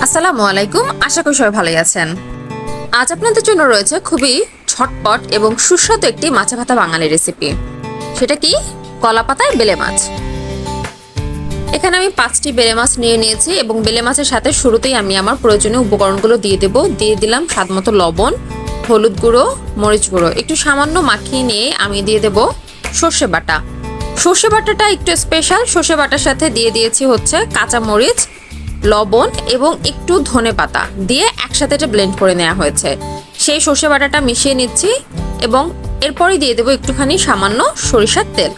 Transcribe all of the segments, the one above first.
আসসালামু আলাইকুম, আশা করি সবাই ভালোই আছেন। আজ আপনাদের জন্য রয়েছে খুবই ঝটপট এবং সুস্বাদু একটি মাছে ভাতা বাঙালি রেসিপি। সেটা কি? কলা পাতায় বেলে মাছ। এখানে আমি 5টি বেলে মাছ নিয়ে নিয়েছি এবং বেলে মাছের সাথে শুরুতেই আমি আমার প্রয়োজনীয় উপকরণগুলো দিয়ে দেব। দিয়ে দিলাম স্বাদমতো লবণ, হলুদ গুঁড়ো, মরিচ গুঁড়ো। একটু সামান্য মাখিয়ে নিয়ে আমি দিয়ে দেব সর্ষে বাটা। সর্ষে বাটাটা একটু স্পেশাল। সর্ষে বাটার সাথে দিয়ে দিয়েছি হচ্ছে কাঁচা মরিচ, লবণ এবং একটু ধনেপাতা দিয়ে একসাথে এটা ব্লেন্ড করে নেওয়া হয়েছে। সেই সর্ষে বাটাটা মিশিয়ে নিচ্ছি এবং এরপরই দিয়ে দেবো একটুখানি সামান্য সরিষার তেল।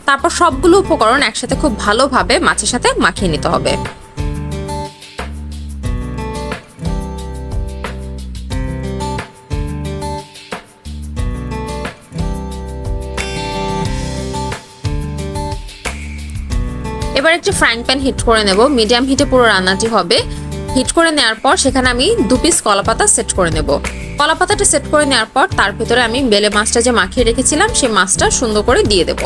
তারপর সবগুলো উপকরণ একসাথে খুব ভালোভাবে মাছের সাথে মাখিয়ে নিতে হবে। এবার একটি ফ্রাইং প্যান হিট করে নেব। মিডিয়াম হিটে পুরো রান্নাটি হবে। হিট করে নেওয়ার পর সেখানে আমি 2 পিস কলাপাতা সেট করে নেব। কলাপাতাটা সেট করে নেওয়ার পর তার ভিতরে আমি বেলে মাছটা যে মাখিয়ে রেখেছিলাম সেই মাছটা সুন্দর করে দিয়ে দেব।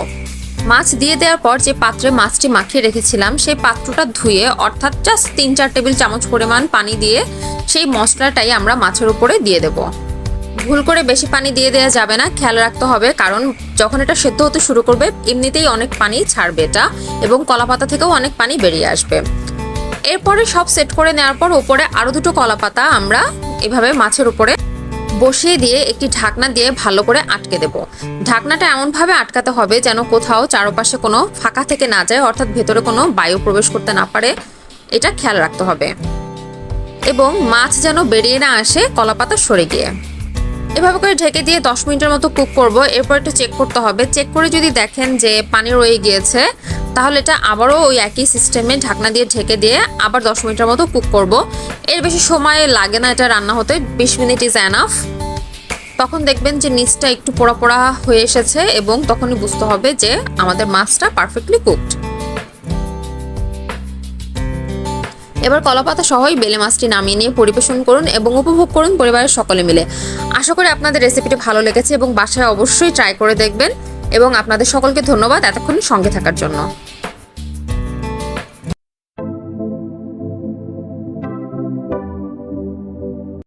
মাছ দিয়ে দেওয়ার পর যে পাত্রে মাছটি মাখিয়ে রেখেছিলাম সেই পাত্রটা ধুয়ে অর্থাৎ জাস্ট 3-4 টেবিল চামচ পরিমাণ পানি দিয়ে সেই মশলাটাই আমরা মাছের উপরে দিয়ে দেব। ভুল করে বেশি পানি দিয়ে দেওয়া যাবে না, খেয়াল রাখতে হবে, কারণ যখন এটা সেদ্ধ হতে শুরু করবে এমনিতেই অনেক পানি ছাড়বে এটা এবং কলাপাতা থেকেও অনেক পানি বেরিয়ে আসবে। এরপরে সব সেট করে নেওয়ার পর উপরে আরো 2টো কলাপাতা আমরা এভাবে মাছের উপরে বসিয়ে দিয়ে একটি ঢাকনা দিয়ে ভালো করে আটকে দেব। ঢাকনাটা এমনভাবে আটকাতে হবে যেন কোথাও চারপাশে কোনো ফাঁকা থেকে না যায়, অর্থাৎ ভেতরে কোনো বায়ু প্রবেশ করতে না পারে, এটা খেয়াল রাখতে হবে। এবং মাছ যেন বেরিয়ে না আসে কলাপাতা সরে গিয়ে। এভাবে করে ঢেকে দিয়ে 10 মিনিটের মতো কুক করব। এরপর একটু চেক করতে হবে। চেক করে যদি দেখেন যে পানি রয়ে গিয়েছে তাহলে এটা আবারও ওই একই সিস্টেমে ঢাকনা দিয়ে ঢেকে দিয়ে আবার 10 মিনিটের মতো কুক করব। এর বেশি সময় লাগে না এটা রান্না হতে, 20 মিনিট ইজ এনাফ। তখন দেখবেন যে নিচটা একটু পোড়া পোড়া হয়ে এসেছে এবং তখনই বুঝতে হবে যে আমাদের মাছটা পারফেক্টলি কুকড। এবার কলাপাতা সহই বেলে মাছটি নামিয়ে নিয়ে পরিবেশন করুন এবং উপভোগ করুন পরিবারের সকলে মিলে। আশা করি আপনাদের রেসিপিটি ভালো লেগেছে এবং বাসায় অবশ্যই ট্রাই করে দেখবেন এবং আপনাদের সকলকে ধন্যবাদ এতক্ষণ সঙ্গে থাকার জন্য।